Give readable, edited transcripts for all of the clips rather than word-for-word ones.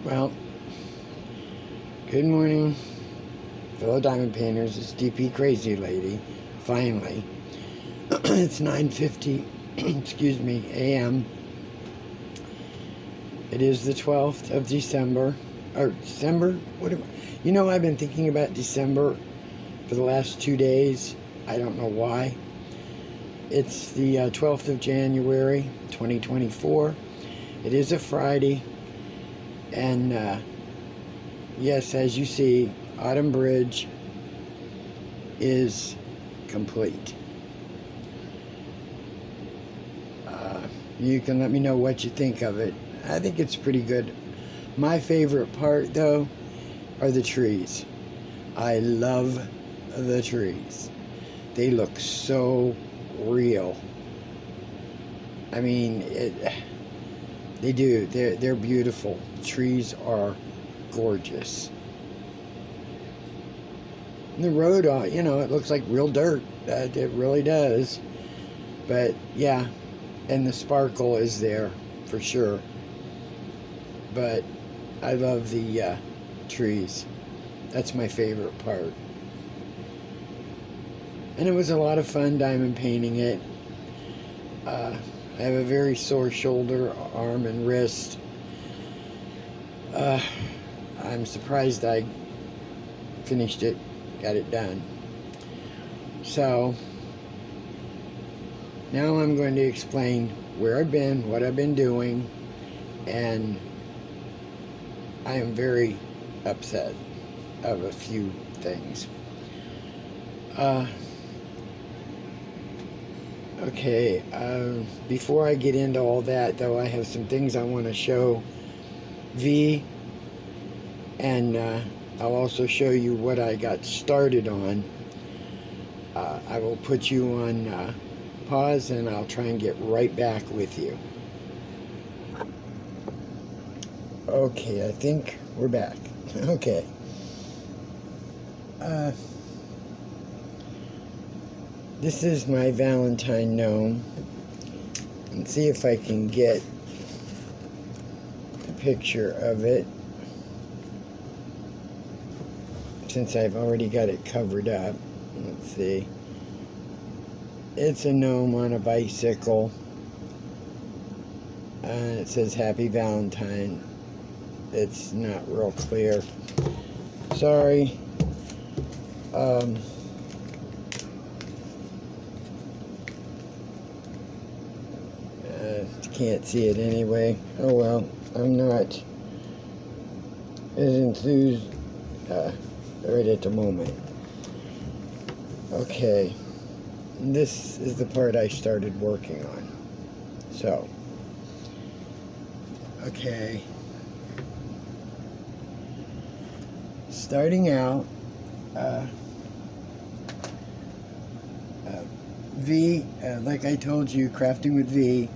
Well, good morning, fellow diamond painters. It's DP Crazy Lady. Finally, it's 9:50. Excuse me, a.m. It is the 12th of December, or December. I've been thinking about December for the last 2 days. I don't know why. It's the 12th of January, 2024. It is a Friday, and yes, as you see, Autumn Bridge is complete. You can let me know what you think of it. I think it's pretty good. My favorite part, though, are the trees. I love the trees. They look so real. I mean, they do. They're beautiful. Trees are gorgeous. And the road, it looks like real dirt. It really does. But yeah, and the sparkle is there for sure. But I love the trees. That's my favorite part. And it was a lot of fun diamond painting it. I have a very sore shoulder, arm, and wrist. I'm surprised I finished it, got it done. So, now I'm going to explain where I've been, what I've been doing, and I am very upset of a few things. Okay, before I get into all that, though, I have some things I want to show V, and I'll also show you what I got started on. I will put you on pause, and I'll try and get right back with you. Okay, I think we're back. Okay. This is my Valentine gnome. Let's see if I can get a picture of it, since I've already got it covered up. Let's see. It's a gnome on a bicycle, and it says Happy Valentine. It's not real clear. Sorry. Can't see it anyway. Oh well, I'm not as enthused right at the moment. Okay, this is the part I started working on. So, okay, starting out, V, like I told you, crafting with V,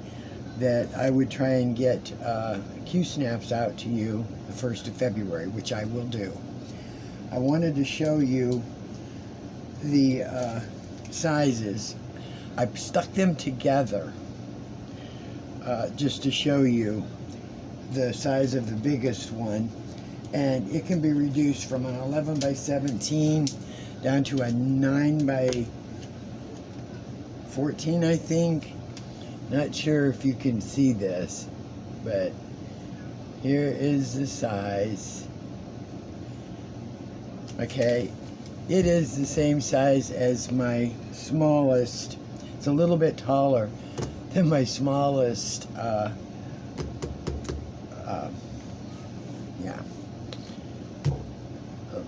that I would try and get Q-snaps out to you the 1st of February, which I will do. I wanted to show you the sizes. I stuck them together just to show you the size of the biggest one, and it can be reduced from an 11 by 17 down to a 9 by 14, I think. Not sure if you can see this, but here is the size. Okay, it is the same size as my smallest. It's a little bit taller than my smallest,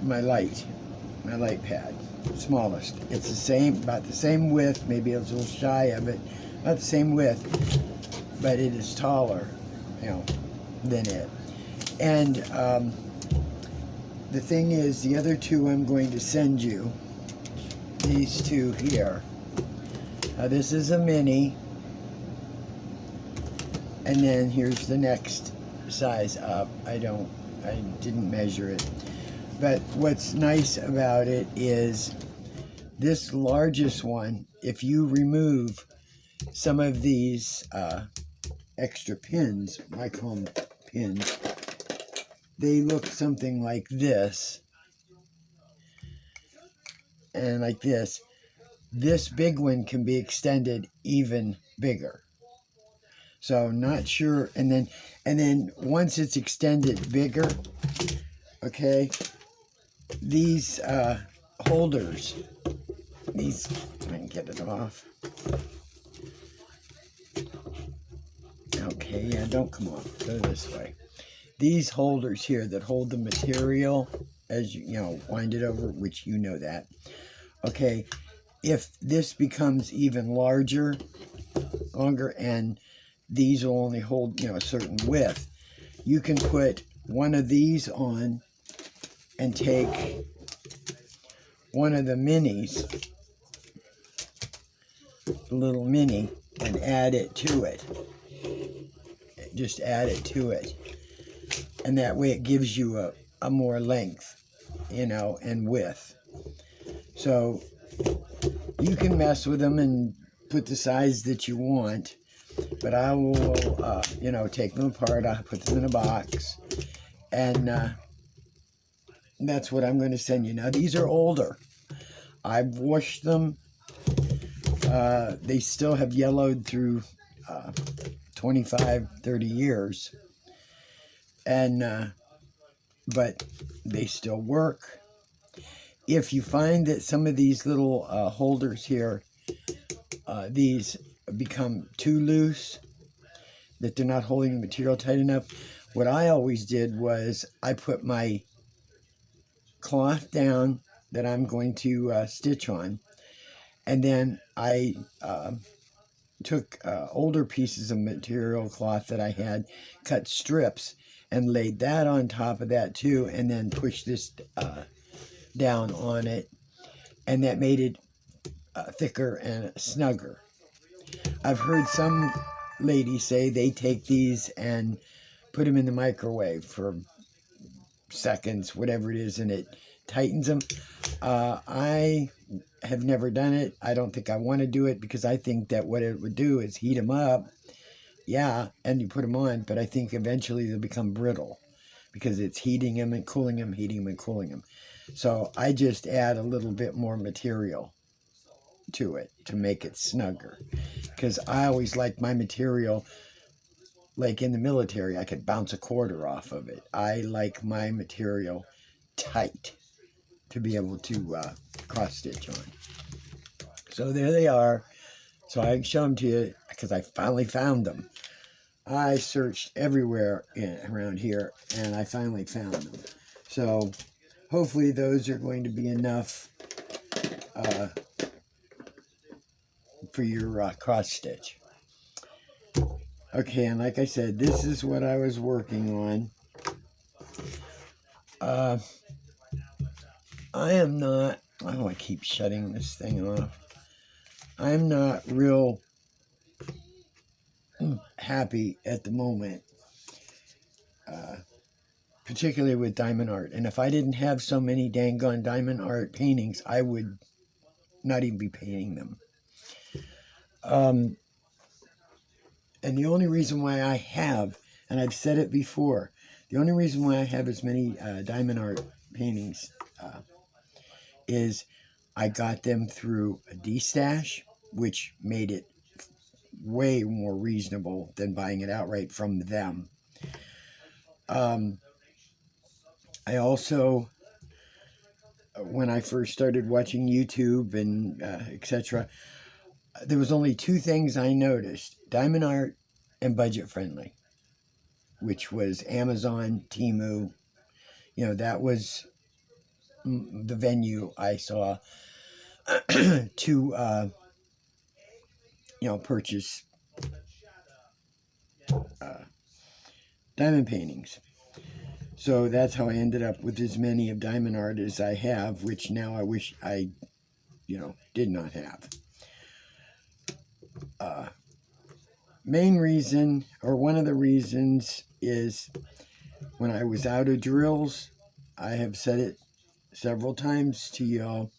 my light pad, smallest. It's the same, about the same width, maybe a little shy of it. Not the same width, but it is taller, than it. And the thing is, the other two I'm going to send you, these two here. This is a mini, and then here's the next size up. I didn't measure it. But what's nice about it is this largest one, if you remove some of these extra pins, I call them pins, they look something like this and like this. This big one can be extended even bigger. So not sure, and then once it's extended bigger, okay, these holders, these, I can get it off. Okay, yeah, don't come off. Go this way. These holders here that hold the material as you wind it over, which you know that. Okay, if this becomes even larger, longer, and these will only hold a certain width, you can put one of these on and take one of the minis, the little mini, and add it to it. Just add it to it, and that way it gives you a more length, and width. So you can mess with them and put the size that you want, but I will, take them apart. I'll put them in a box, and that's what I'm going to send you. Now, these are older. I've washed them. They still have yellowed through 25, 30 years, and but they still work. If you find that some of these little holders here, these become too loose, that they're not holding the material tight enough, what I always did was I put my cloth down that I'm going to stitch on, and then I took older pieces of material cloth that I had, cut strips, and laid that on top of that too, and then pushed this down on it, and that made it thicker and snugger. I've heard some ladies say they take these and put them in the microwave for seconds, whatever it is, and it tightens them. I have never done it. I don't think I want to do it, because I think that what it would do is heat them up. Yeah, and you put them on, but I think eventually they'll become brittle, because it's heating them and cooling them, heating them and cooling them. So I just add a little bit more material to it to make it snugger, because I always like my material, like in the military, I could bounce a quarter off of it. I like my material tight to be able to cross stitch on. So there they are. So I can show them to you, because I finally found them. I searched everywhere around here, and I finally found them. So hopefully those are going to be enough for your cross stitch. Okay, and like I said, this is what I was working on. I am not, I keep shutting this thing off. I'm not real happy at the moment, particularly with diamond art. And if I didn't have so many dang gone diamond art paintings, I would not even be painting them. And the only reason why I have, and I've said it before, the only reason why I have as many diamond art paintings is I got them through a D-stash, which made it way more reasonable than buying it outright from them. I also, when I first started watching YouTube and etc., there was only two things I noticed: diamond art and budget friendly, which was Amazon, Temu. That was the venue I saw to purchase diamond paintings. So that's how I ended up with as many of diamond art as I have, which now I wish I did not have. Main reason, or one of the reasons, is when I was out of drills, I have said it several times to y'all,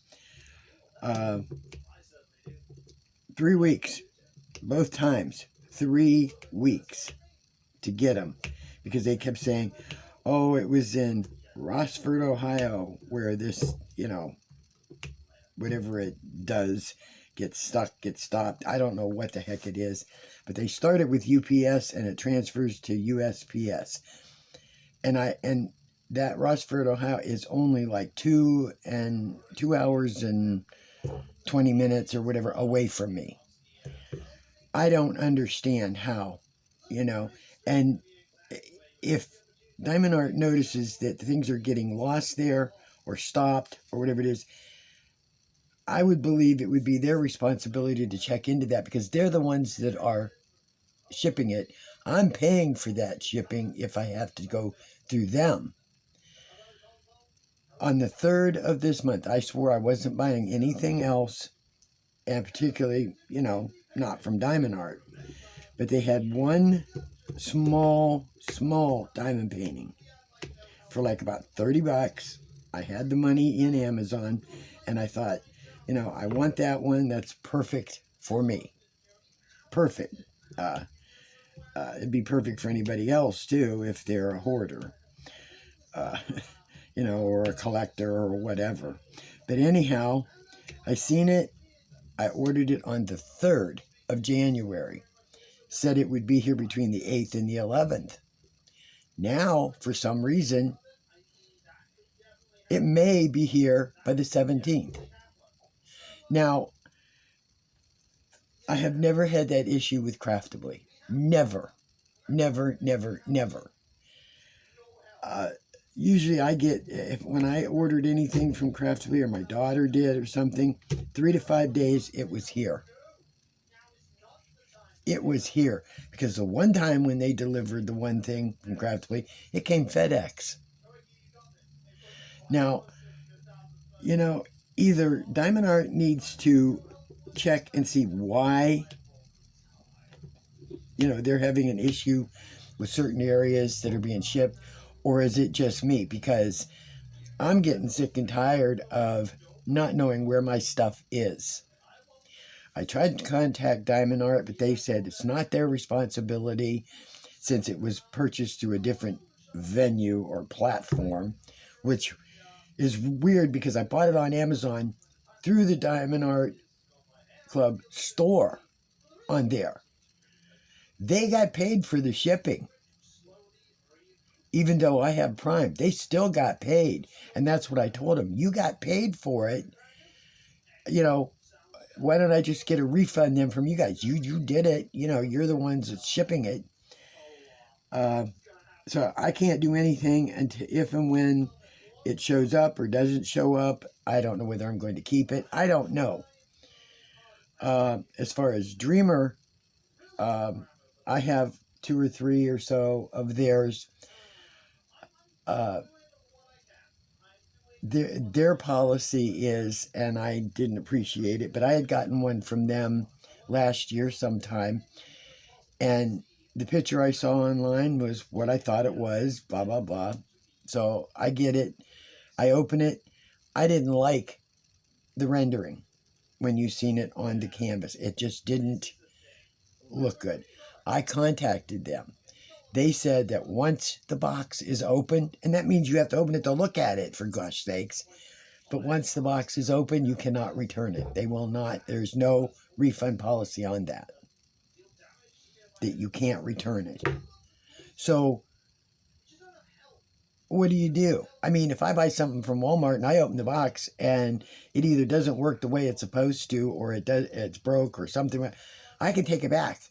3 weeks, both times, 3 weeks to get them, because they kept saying, Oh, it was in Rossford, Ohio, where this, whatever it does, gets stuck, gets stopped. I don't know what the heck it is, but they started with UPS and it transfers to USPS. And that Rossford, Ohio is only like 2 hours and 20 minutes or whatever away from me. I don't understand how, you know, and if Diamond Art notices that things are getting lost there or stopped or whatever it is, I would believe it would be their responsibility to check into that because they're the ones that are shipping it. I'm paying for that shipping if I have to go through them. On the 3rd of this month, I swore I wasn't buying anything else, and particularly, not from Diamond Art. But they had one small diamond painting for like about $30. I had the money in Amazon, and I thought, I want that one. That's perfect for me. Perfect. It'd be perfect for anybody else too if they're a hoarder, uh, or a collector or whatever. But anyhow, I seen it. I ordered it on the 3rd of January. Said it would be here between the 8th and the 11th. Now, for some reason, it may be here by the 17th. Now, I have never had that issue with Craftably. Never. Never, never, never. Usually I get, when I ordered anything from Craftably or my daughter did or something, 3 to 5 days, it was here. It was here. Because the one time when they delivered the one thing from Craftably, it came FedEx. Now, either Diamond Art needs to check and see why, they're having an issue with certain areas that are being shipped, or is it just me? Because I'm getting sick and tired of not knowing where my stuff is. I tried to contact Diamond Art, but they said it's not their responsibility since it was purchased through a different venue or platform, which is weird because I bought it on Amazon through the Diamond Art Club store on there. They got paid for the shipping. Even though I have Prime, they still got paid. And that's what I told them. You got paid for it. Why don't I just get a refund then from you guys? You did it. You're the ones that's shipping it. So I can't do anything until if and when it shows up or doesn't show up. I don't know whether I'm going to keep it. I don't know. As far as Dreamer, I have 2 or 3 or so of theirs. Their policy is, and I didn't appreciate it, but I had gotten one from them last year sometime, and the picture I saw online was what I thought it was, blah, blah, blah. So I get it. I open it. I didn't like the rendering when you seen it on the canvas. It just didn't look good. I contacted them. They said that once the box is opened, and that means you have to open it to look at it, for gosh sakes. But once the box is open, you cannot return it. They will not. There's no refund policy on that. That you can't return it. So, what do? I mean, if I buy something from Walmart and I open the box and it either doesn't work the way it's supposed to, or it's broke or something, I can take it back.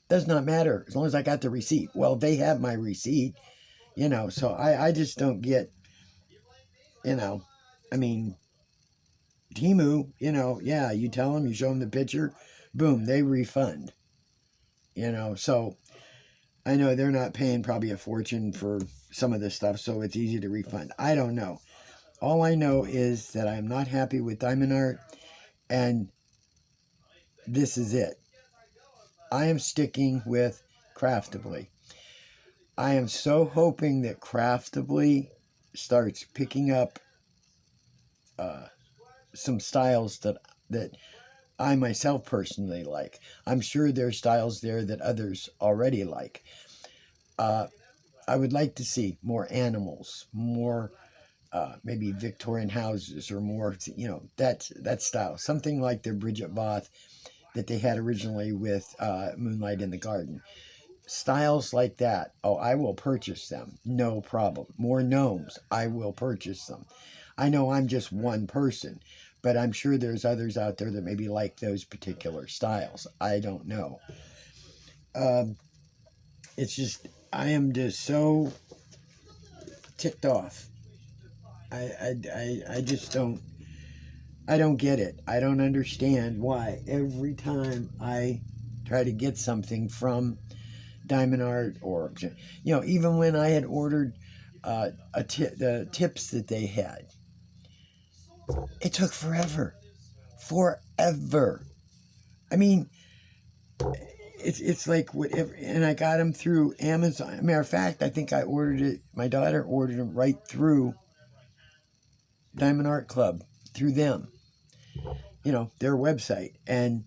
Does not matter as long as I got the receipt. Well, they have my receipt, so I just don't get, I mean, Temu, yeah, you tell them, you show them the picture, boom, they refund, so I know they're not paying probably a fortune for some of this stuff, so it's easy to refund. I don't know. All I know is that I'm not happy with Diamond Art, and this is it. I am sticking with Craftably. I am so hoping that Craftably starts picking up some styles that I myself personally like. I'm sure there's styles there that others already like. I would like to see more animals, more maybe Victorian houses, or more, that style. Something like the Bridget Both that they had originally with Moonlight in the Garden. Styles like that, oh, I will purchase them. No problem. More gnomes, I will purchase them. I know I'm just one person, but I'm sure there's others out there that maybe like those particular styles. I don't know. Um, it's just, I am just so ticked off. I just I don't get it. I don't understand why every time I try to get something from Diamond Art, or even when I had ordered the tips that they had, it took forever. I mean, it's like whatever, and I got them through Amazon. Matter of fact, I think I ordered it. My daughter ordered them right through Diamond Art Club, through them, their website, and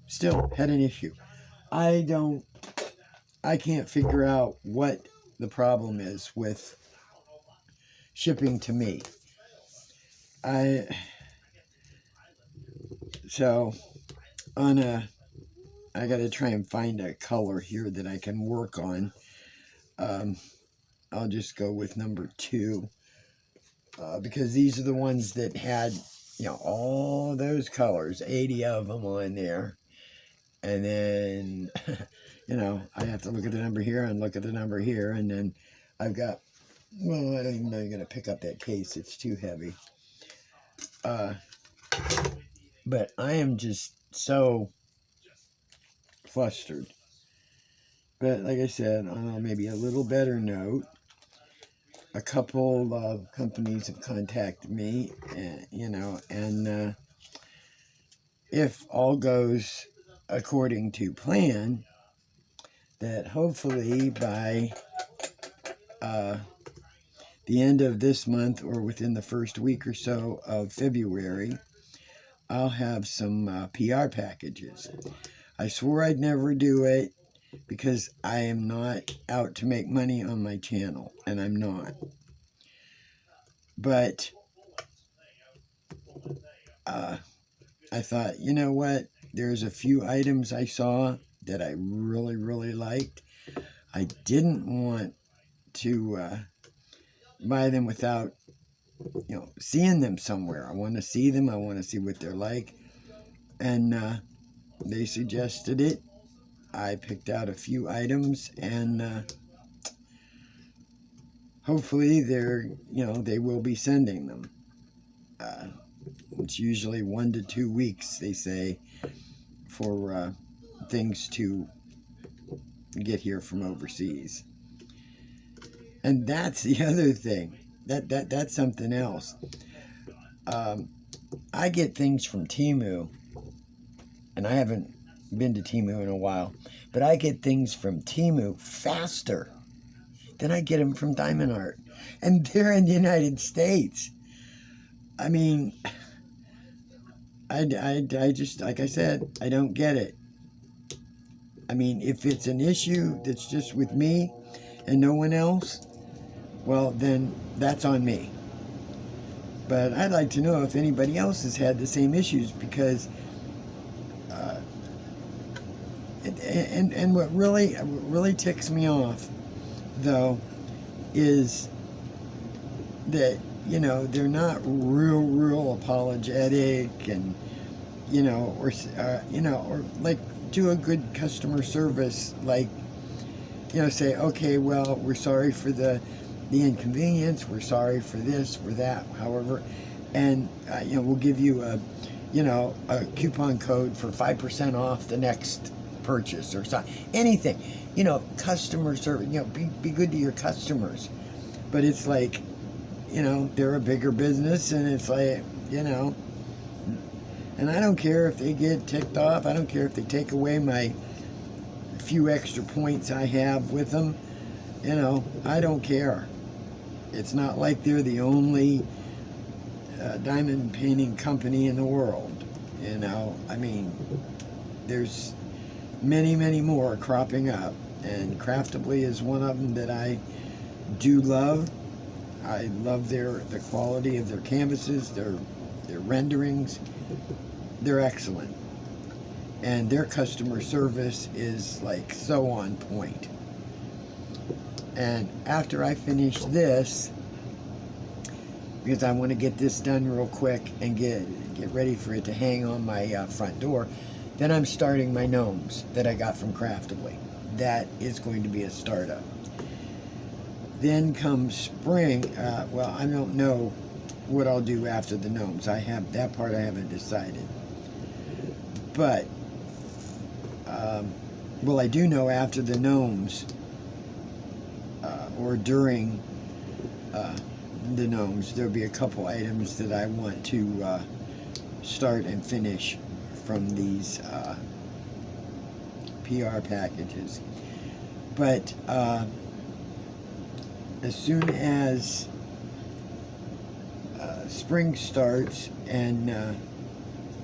still had an issue. I can't figure out what the problem is with shipping to me. So I got to try and find a color here that I can work on. I'll just go with number 2, because these are the ones that had, all those colors, 80 of them on there. And then, I have to look at the number here and look at the number here. And then I've got, well, I don't even know you're going to pick up that case. It's too heavy. But I am just so flustered. But like I said, on maybe a little better note, a couple of companies have contacted me, and if all goes according to plan, that hopefully by the end of this month, or within the first week or so of February, I'll have some PR packages. I swore I'd never do it because I am not out to make money on my channel, and I'm not. But I thought, you know what? There's a few items I saw that I really, really liked. I didn't want to buy them without, seeing them somewhere. I want to see them. I want to see what they're like. And they suggested it. I picked out a few items, and hopefully they will be sending them. It's usually 1 to 2 weeks, they say, for things to get here from overseas. And that's the other thing. That's something else. I get things from Temu, and I haven't been to Temu in a while, but I get things from Temu faster than I get them from Diamond Art. And they're in the United States. I mean, I just, like I said, I don't get it. I mean, if it's an issue that's just with me and no one else, well, then that's on me. But I'd like to know if anybody else has had the same issues, because and what really ticks me off, though, is that they're not real apologetic, and or like do a good customer service, like say, okay, well, we're sorry for the inconvenience, we're sorry for this, for that, however, and we'll give you a coupon code for 5% off the next purchase, or something, anything, customer service, be good to your customers. But it's like, they're a bigger business, and it's like, and I don't care if they get ticked off. I don't care if they take away my few extra points I have with them. I don't care. It's not like they're the only diamond painting company in the world. I mean, there's many more cropping up, and Craftably is one of them that I do love. I love the quality of their canvases, their renderings. They're excellent, and their customer service is like so on point. And after I finish this, because I want to get this done real quick and get ready for it to hang on my front door, then I'm starting my gnomes that I got from Craftably. That is going to be a startup. Then comes spring. Well, I don't know what I'll do after the gnomes. That part I haven't decided. But well, I do know after the gnomes or during the gnomes, there'll be a couple items that I want to start and finish from these PR packages. But as soon as spring starts and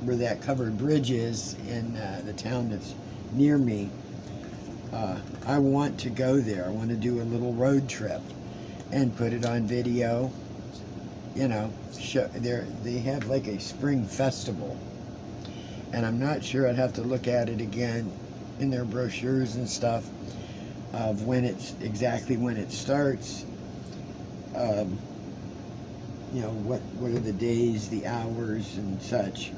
where that covered bridge is in the town that's near me, I want to go there. I want to do a little road trip and put it on video. You know, they have like a spring festival, and I'm not sure. I'd have to look at it again in their brochures and stuff of exactly when it starts. You know, what are the days, the hours, and such.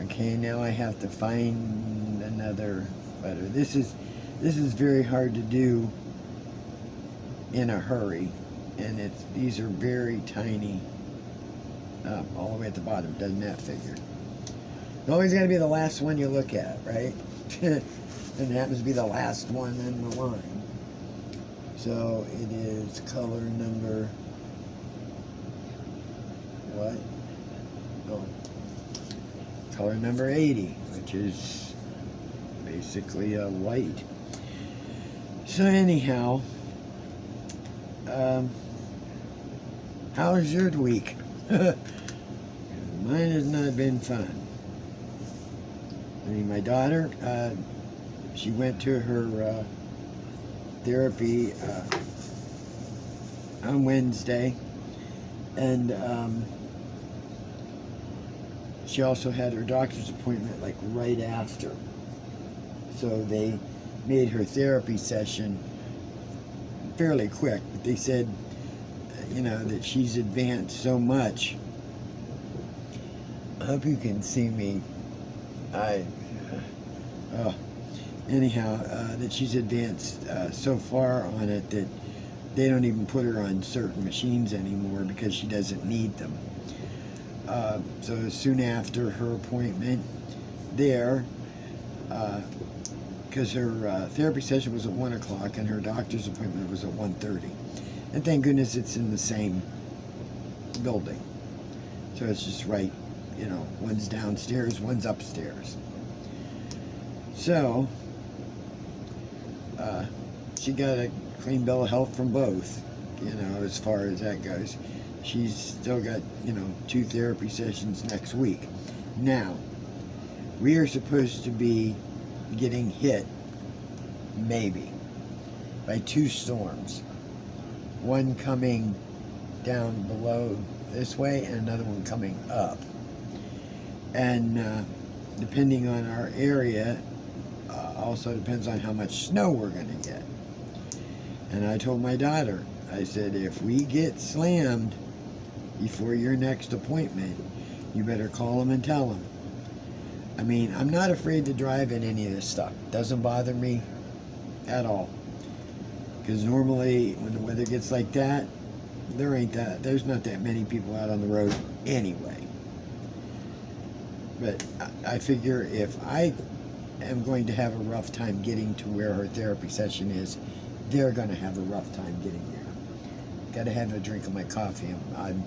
Okay, now I have to find another letter. This is very hard to do in a hurry, and these are very tiny. All the way at the bottom. Doesn't that figure? It's always got to be the last one you look at, right? And it happens to be the last one in the line. So it is color number what? Oh, color number 80, which is basically a white. So anyhow, how's your week? Mine has not been fun. I mean, my daughter, she went to her therapy on Wednesday, and she also had her doctor's appointment like right after. So they made her therapy session fairly quick, but they said, you know, that she's advanced so much. I hope you can see me. Anyhow, that she's advanced so far on it that they don't even put her on certain machines anymore because she doesn't need them. So soon after her appointment there, because her therapy session was at 1 o'clock and her doctor's appointment was at 1:30. And thank goodness it's in the same building. So it's just right, you know, one's downstairs, one's upstairs. So, she got a clean bill of health from both, you know, as far as that goes. She's still got, you know, 2 therapy sessions next week. Now, we are supposed to be getting hit, maybe, by 2 storms. One coming down below this way and another one coming up. And depending on our area, also depends on how much snow we're going to get. And I told my daughter, I said, if we get slammed before your next appointment, you better call them and tell them. I mean, I'm not afraid to drive in any of this stuff. Doesn't bother me at all. Because normally, when the weather gets like that, there's not that many people out on the road anyway. But I figure if I am going to have a rough time getting to where her therapy session is, they're going to have a rough time getting there. Got to have a drink of my coffee. I'm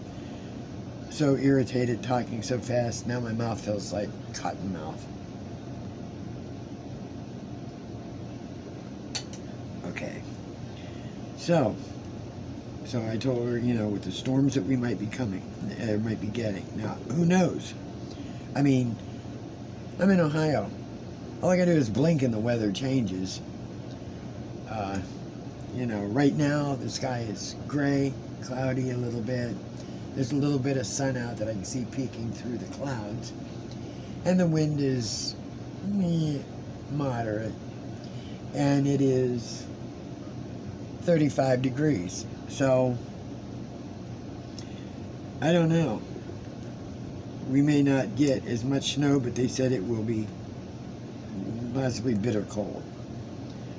so irritated talking so fast. Now my mouth feels like cotton mouth. Okay. So I told her, you know, with the storms that we might be might be getting. Now, who knows? I mean, I'm in Ohio. All I gotta do is blink and the weather changes. You know, right now the sky is gray, cloudy a little bit. There's a little bit of sun out that I can see peeking through the clouds. And the wind is moderate. And it is 35 degrees. So, I don't know. We may not get as much snow, but they said it will be possibly bitter cold.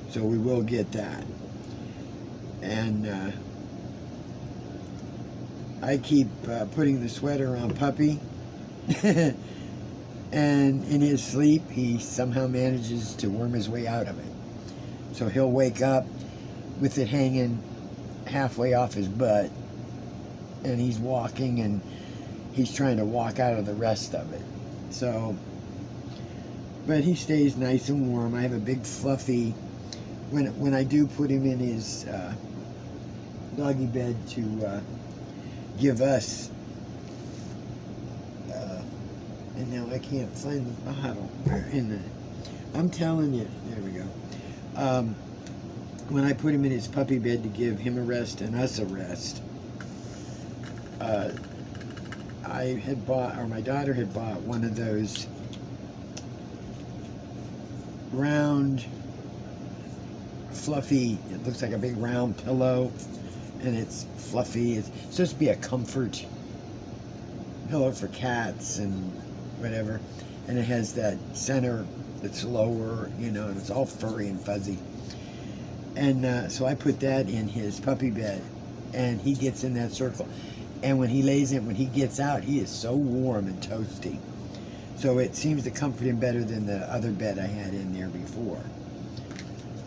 So we will get that. And I keep putting the sweater on Puppy. And in his sleep, he somehow manages to worm his way out of it. So he'll wake up with it hanging halfway off his butt. And he's walking and he's trying to walk out of the rest of it. So, but he stays nice and warm. I have a big fluffy, when I do put him in his doggy bed to give us, and now I can't find the bottle. I'm telling you, there we go. When I put him in his puppy bed to give him a rest and us a rest, I had bought, or my daughter had bought one of those round, fluffy, it looks like a big round pillow, and it's fluffy. It's supposed to be a comfort pillow for cats and whatever, and it has that center that's lower, you know, and it's all furry and fuzzy. And so I put that in his puppy bed, and he gets in that circle. And when he lays in, when he gets out, he is so warm and toasty. So it seems to comfort him better than the other bed I had in there before.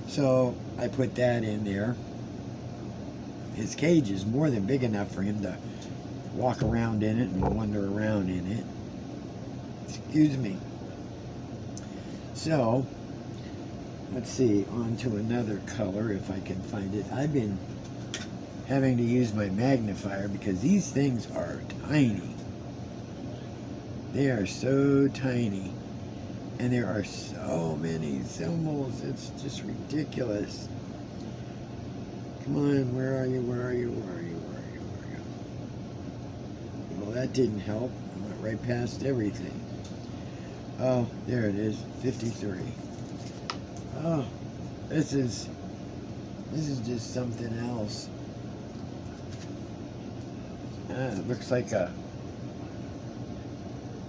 So I put that in there. His cage is more than big enough for him to walk around in it and wander around in it. Excuse me. So, let's see, on to another color if I can find it. I've been having to use my magnifier because these things are tiny. They are so tiny. And there are so many symbols. It's just ridiculous. Come on, where are you? Where are you? Where are you? Where are you? Where are you? Well, that didn't help. I went right past everything. Oh, there it is. 53. Oh, this is just something else. It looks like a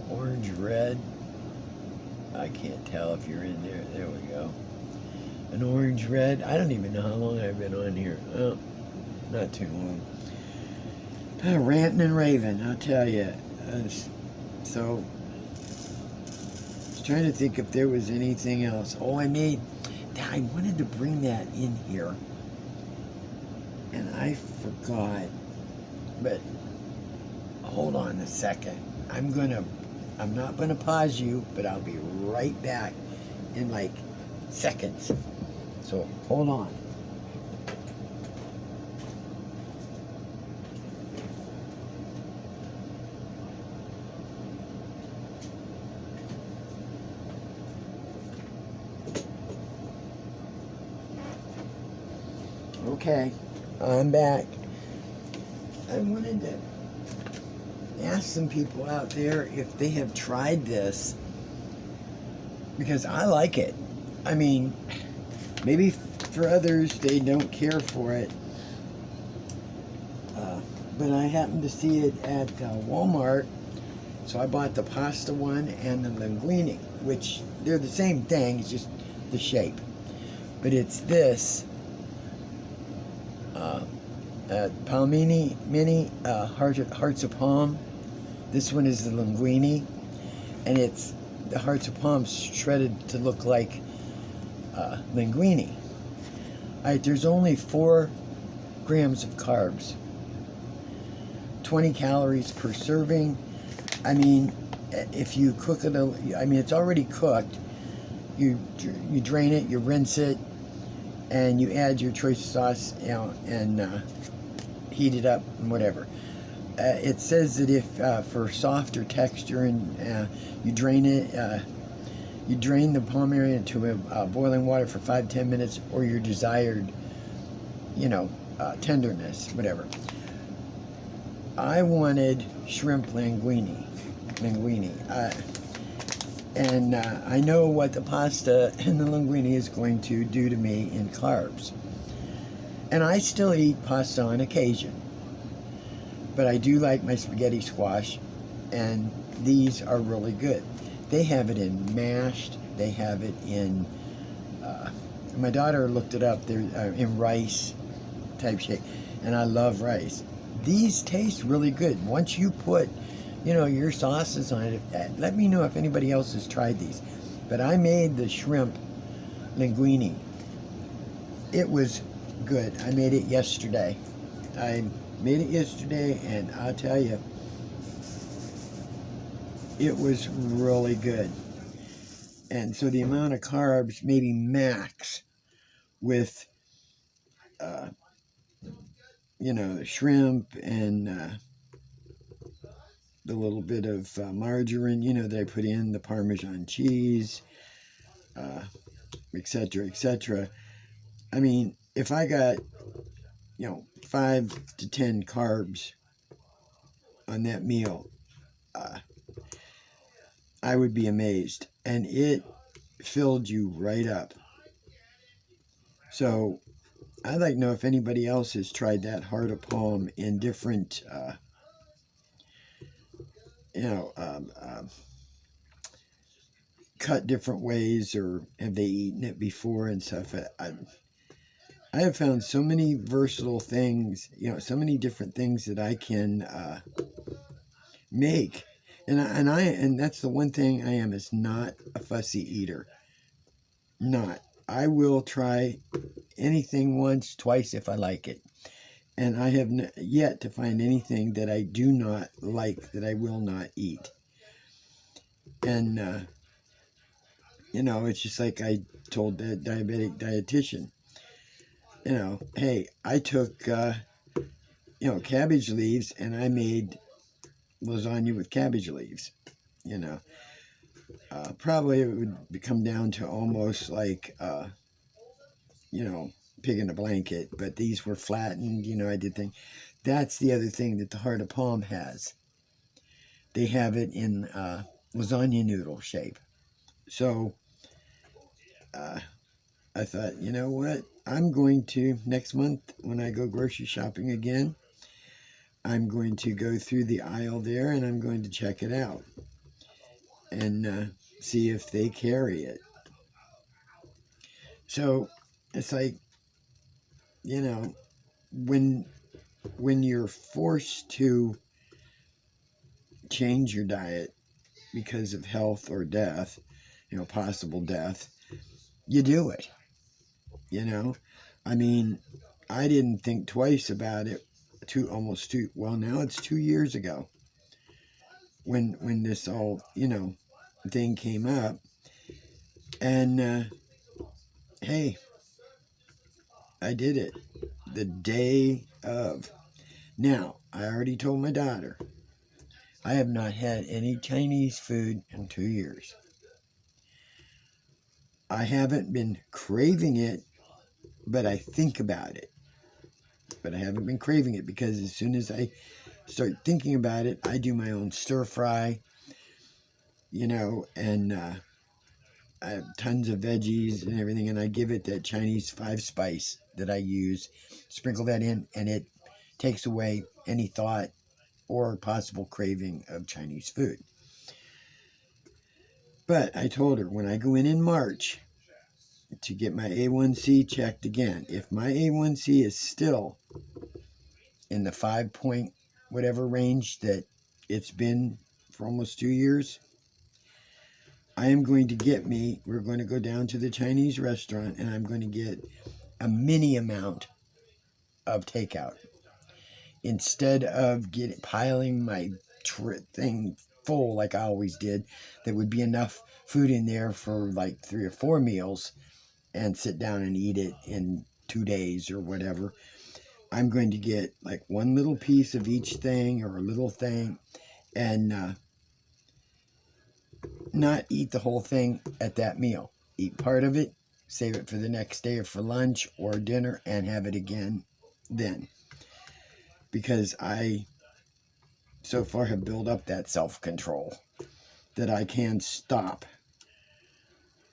orange red. I can't tell if you're in there. There we go. An orange red. I don't even know how long I've been on here. Oh, not too long. Ranting and raving, I'll tell you. So, I was trying to think if there was anything else. Oh, I wanted to bring that in here. And I forgot. But, hold on a second. I'm not going to pause you, but I'll be right back in like seconds. So hold on. Okay, I'm back. I wanted to ask some people out there if they have tried this, because I like it. I mean, maybe for others they don't care for it, but I happened to see it at Walmart, so I bought the pasta one and the linguine, which they're the same thing, it's just the shape. But it's this Palmini Mini Hearts of Palm. This one is the linguine, and it's the Hearts of Palm shredded to look like linguine. Alright, there's only 4 grams of carbs, 20 calories per serving. I mean, if you cook it, I mean, it's already cooked. You drain it, you rinse it, and you add your choice sauce, you know, and heat it up and whatever. It says that if for softer texture, and you drain it, You drain the pomerium into boiling water for 5-10 minutes, or your desired, tenderness, whatever. I wanted shrimp linguine. And I know what the pasta and the linguine is going to do to me in carbs. And I still eat pasta on occasion. But I do like my spaghetti squash, and these are really good. They have it in mashed. They have it in, my daughter looked it up, they're in rice type shape, and I love rice. These taste really good. Once you put, your sauces on it, let me know if anybody else has tried these. But I made the shrimp linguine. It was good. I made it yesterday. And I'll tell you, it was really good. And so the amount of carbs, maybe max, with, the shrimp and the little bit of margarine, that I put in, the Parmesan cheese, etc., etc. I mean, if I got, 5 to 10 carbs on that meal, I would be amazed. And it filled you right up. So I'd like to know if anybody else has tried that heart of palm in different, cut different ways, or have they eaten it before and stuff. I have found so many versatile things, so many different things that I can make. And that's the one thing I am, is not a fussy eater. Not. I will try anything once, twice if I like it. And I have yet to find anything that I do not like that I will not eat. And, it's just like I told the diabetic dietitian, hey, I took, cabbage leaves, and I made lasagna with cabbage leaves, Probably it would come down to almost like, pig in a blanket, but these were flattened, I did think. That's the other thing that the heart of palm has. They have it in lasagna noodle shape. So I thought, you know what? I'm going to, next month when I go grocery shopping again, I'm going to go through the aisle there, and I'm going to check it out and see if they carry it. So it's like, when you're forced to change your diet because of health or death, possible death, you do it. I mean, I didn't think twice about it now it's 2 years ago when this all, thing came up. And hey, I did it the day of. Now, I already told my daughter, I have not had any Chinese food in 2 years. I haven't been craving it, but I think about it. But I haven't been craving it, because as soon as I start thinking about it, I do my own stir fry, and I have tons of veggies and everything, and I give it that Chinese 5-spice that I use, sprinkle that in, and it takes away any thought or possible craving of Chinese food. But I told her, when I go in March to get my A1C checked again, if my A1C is still in the 5 point whatever range that it's been for almost 2 years, I am going to we're going to go down to the Chinese restaurant, and I'm going to get a mini amount of takeout, instead of piling my thing full like I always did. That would be enough food in there for like 3 or 4 meals, and sit down and eat it in 2 days or whatever. I'm going to get like one little piece of each thing, or a little thing, and not eat the whole thing at that meal. Eat part of it, save it for the next day or for lunch or dinner, and have it again then. Because I so far have built up that self-control that I can stop.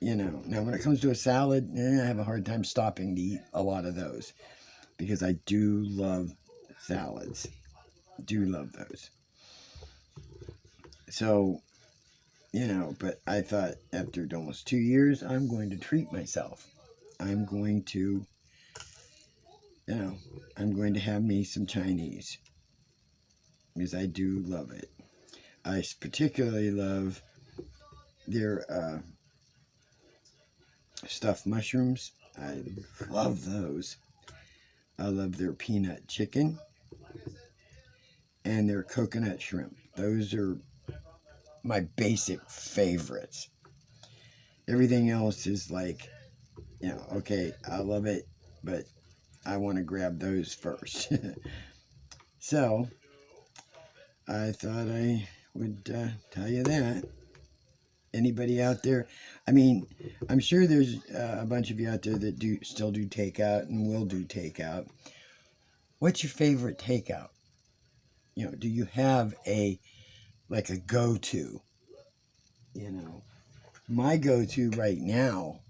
Now when it comes to a salad, I have a hard time stopping to eat a lot of those because I do love salads. Do love those. So, but I thought after almost 2 years, I'm going to treat myself. I'm going to, I'm going to have me some Chinese because I do love it. I particularly love their stuffed mushrooms. I love those. I love their peanut chicken and their coconut shrimp. Those are my basic favorites. Everything else is like, okay, I love it, but I want to grab those first. So, I thought I would tell you that. Anybody out there? I mean, I'm sure there's a bunch of you out there that still do takeout and will do takeout. What's your favorite takeout? Do you have a go-to? My go-to right now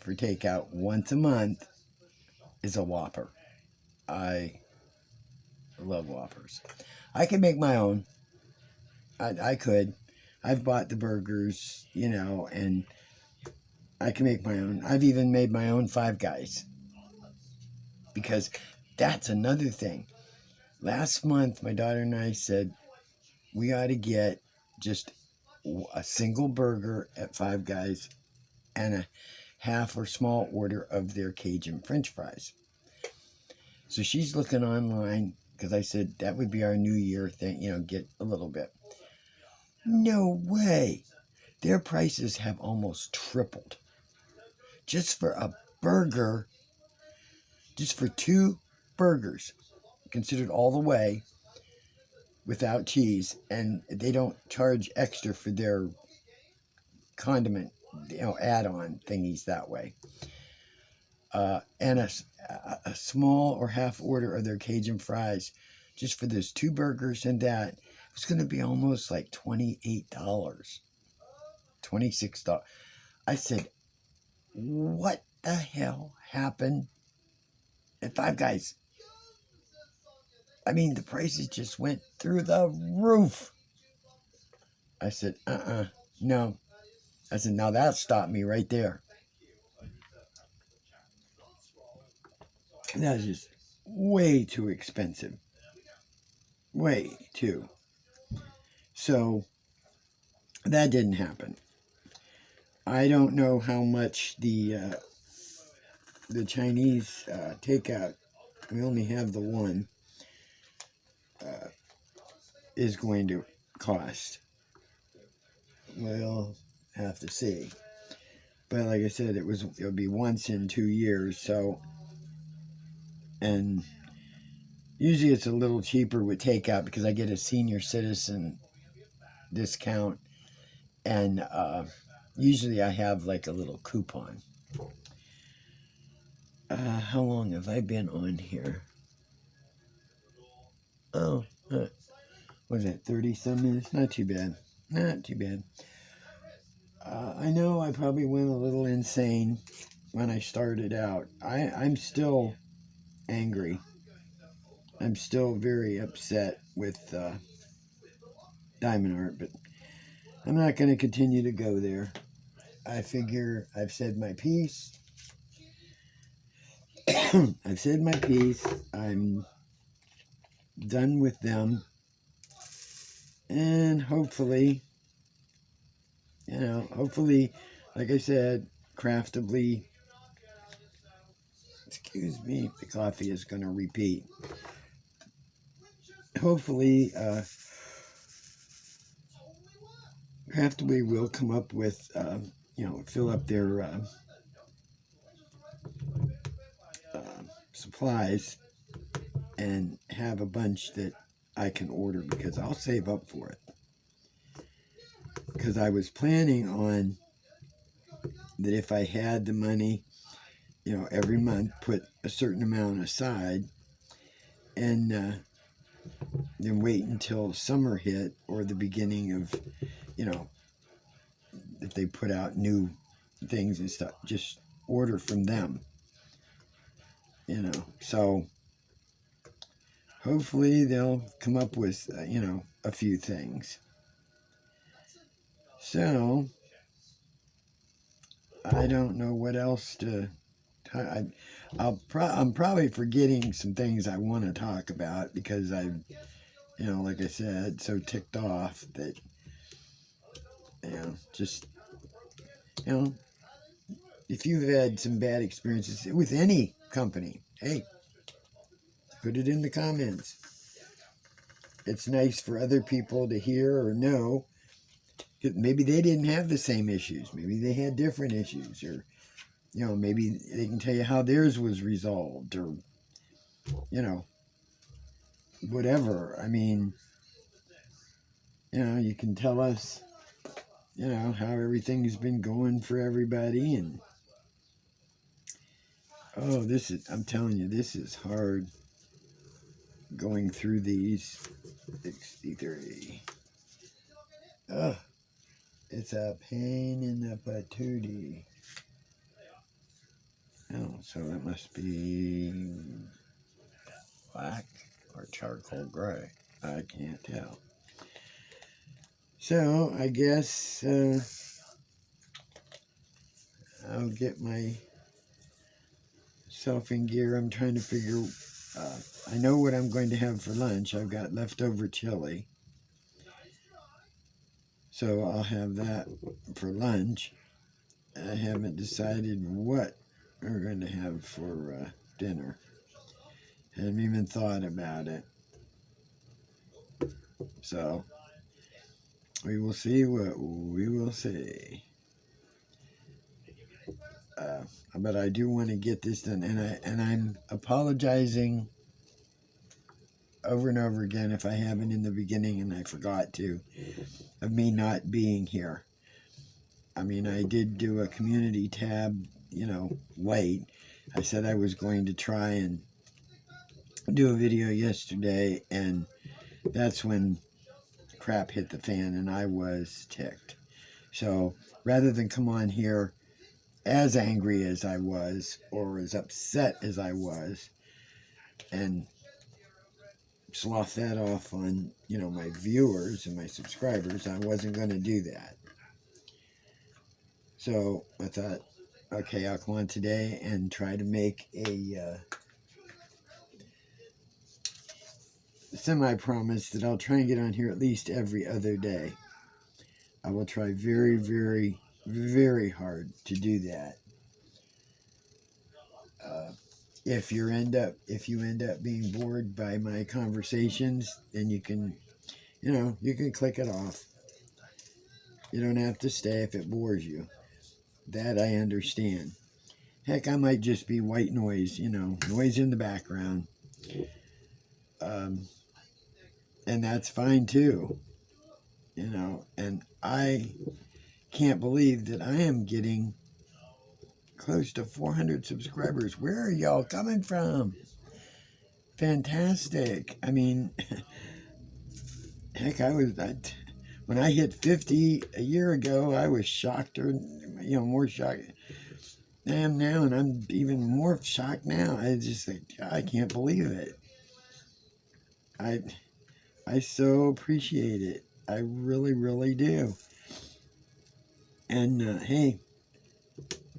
for takeout once a month is a Whopper. I love Whoppers. I can make my own. I could. I've bought the burgers, and I can make my own. I've even made my own Five Guys. Because that's another thing. Last month, my daughter and I said, we ought to get just a single burger at Five Guys and a half or small order of their Cajun French fries. So she's looking online because I said that would be our New Year thing, get a little bit. No way. Their prices have almost tripled. Just for a burger, just for 2 burgers, considered all the way, without cheese, and they don't charge extra for their condiment, add-on thingies that way. And a small or half order of their Cajun fries, just for those 2 burgers and that, it's going to be almost like $28, $26. I said, what the hell happened at Five Guys? I mean, the prices just went through the roof. I said, no. I said, now that stopped me right there. That is just way too expensive. Way too. So, that didn't happen. I don't know how much the Chinese takeout, we only have the one, is going to cost. We'll have to see. But like I said, it'll be once in 2 years, so, and usually it's a little cheaper with takeout because I get a senior citizen discount, and usually I have like a little coupon. How long have I been on here? Oh, what is that, 30-some minutes? Not too bad. Not too bad. I know I probably went a little insane when I started out. I'm still angry. I'm still very upset with Diamond Art, but I'm not going to continue to go there. I figure I've said my piece. I've said my piece. I'm done with them. And hopefully, like I said, craftably, excuse me, the coffee is going to repeat. Hopefully, craftably will come up with, fill up their supplies and have a bunch that I can order because I'll save up for it. because I was planning on that if I had the money, every month put a certain amount aside, and then wait until summer hit or the beginning of, if they put out new things and stuff, just order from them, So hopefully they'll come up with, a few things. So I don't know what else to. I'm probably forgetting some things I want to talk about because like I said, so ticked off that, just, if you've had some bad experiences with any company, hey, put it in the comments. It's nice for other people to hear or know. Maybe they didn't have the same issues. Maybe they had different issues, or maybe they can tell you how theirs was resolved, or whatever. I mean, you can tell us, how everything's been going for everybody. And I'm telling you, this is hard going through these. 63. Ugh, it's a pain in the patootie. Oh, so that must be black or charcoal gray. I can't tell. So I guess I'll get myself in gear. I'm trying to figure. I know what I'm going to have for lunch. I've got leftover chili, so I'll have that for lunch. I haven't decided what we're going to have for dinner. Haven't even thought about it. So we will see what we will see. But I do want to get this done, and I'm apologizing over and over again if I haven't in the beginning and I forgot to, of me not being here. I mean, I did do a community tab, late. I said I was going to try and do a video yesterday, and that's when crap hit the fan, and I was ticked. So rather than come on here as angry as I was, or as upset as I was, and slough that off on, my viewers and my subscribers, I wasn't going to do that. So I thought, okay, I'll come on today and try to make a semi-promise that I'll try and get on here at least every other day. I will try very, very, very hard to do that. If you end up being bored by my conversations, then you can click it off. You don't have to stay if it bores you. That I understand. Heck, I might just be white noise, noise in the background. And that's fine too. And I can't believe that I am getting close to 400 subscribers. Where are y'all coming from? Fantastic. I mean, heck, when I hit 50 a year ago, I was shocked, or more shocked than I am now, and I'm even more shocked now. I just think, I can't believe it. I so appreciate it. I really, really do. And hey,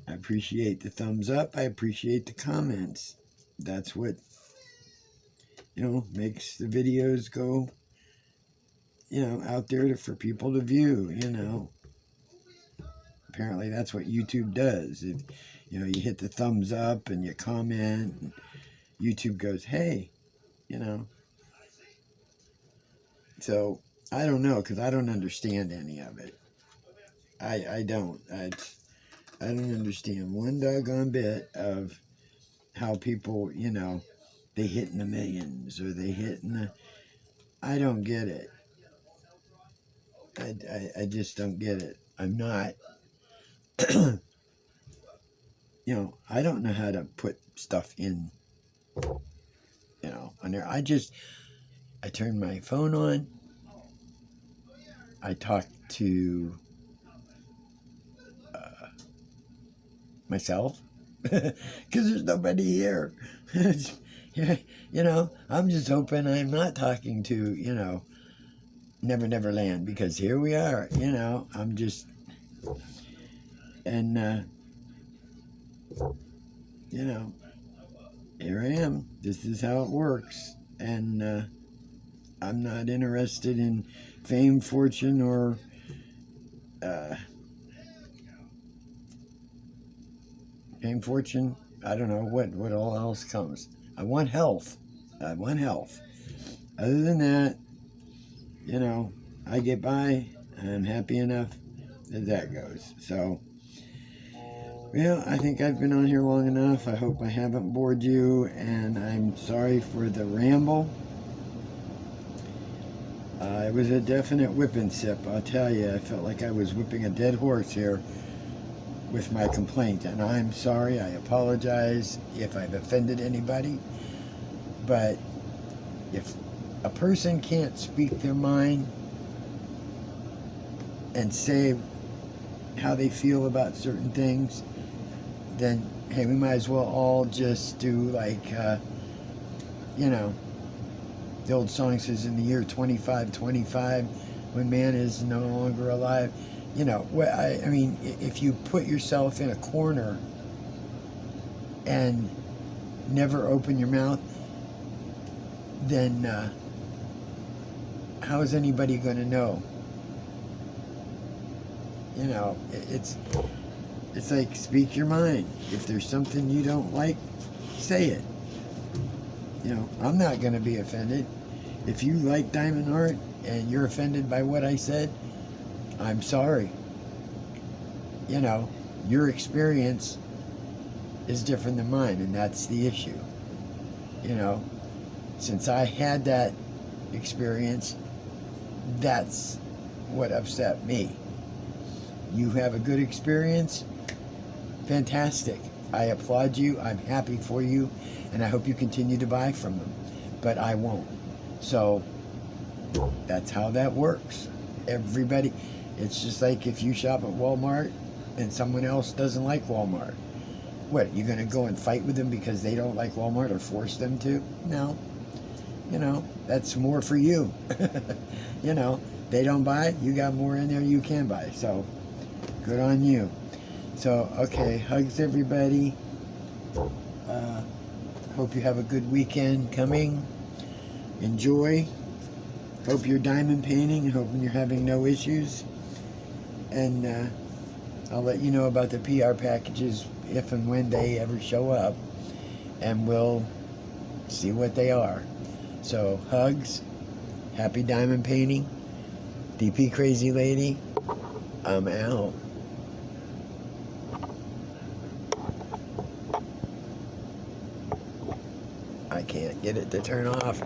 I appreciate the thumbs up. I appreciate the comments. That's what makes the videos go out there for people to view. Apparently that's what YouTube does. If you hit the thumbs up and you comment, and YouTube goes, hey, so I don't know, because I don't understand any of it. I don't understand one doggone bit of how people, they hit in the millions, or they hit in the, I don't get it. I just don't get it. I'm not, I don't know how to put stuff in, on there. I turn my phone on. I talk to myself because there's nobody here. I'm just hoping I'm not talking to, Never Never Land, because here we are, I'm just, and, here I am. This is how it works. And I'm not interested in fame, fortune, or fame, fortune. I don't know what all else comes. I want health. I want health. Other than that, I get by. I'm happy enough as that goes. So, well, I think I've been on here long enough. I hope I haven't bored you, and I'm sorry for the ramble. It was a definite whip and sip, I'll tell you. I felt like I was whipping a dead horse here with my complaint, and I'm sorry. I apologize if I've offended anybody. But if a person can't speak their mind and say how they feel about certain things, then, hey, we might as well all just do like, the old song says, in the year 2525, when man is no longer alive. I mean, if you put yourself in a corner and never open your mouth, then how is anybody going to know? It's like, speak your mind. If there's something you don't like, say it. I'm not going to be offended. If you like diamond art and you're offended by what I said, I'm sorry. Your experience is different than mine, and that's the issue. Since I had that experience, that's what upset me. You have a good experience, fantastic. I applaud you. I'm happy for you, and I hope you continue to buy from them. But I won't. So that's how that works. Everybody, it's just like if you shop at Walmart and someone else doesn't like Walmart. What, you going to go and fight with them because they don't like Walmart or force them to? No. That's more for you. They don't buy, you got more in there you can buy. So good on you. So, okay, hugs everybody. Hope you have a good weekend coming. Enjoy. Hope you're diamond painting. Hoping you're having no issues. And I'll let you know about the PR packages if and when they ever show up. And we'll see what they are. So, hugs. Happy diamond painting. DP Crazy Lady. I'm out. I can't get it to turn off.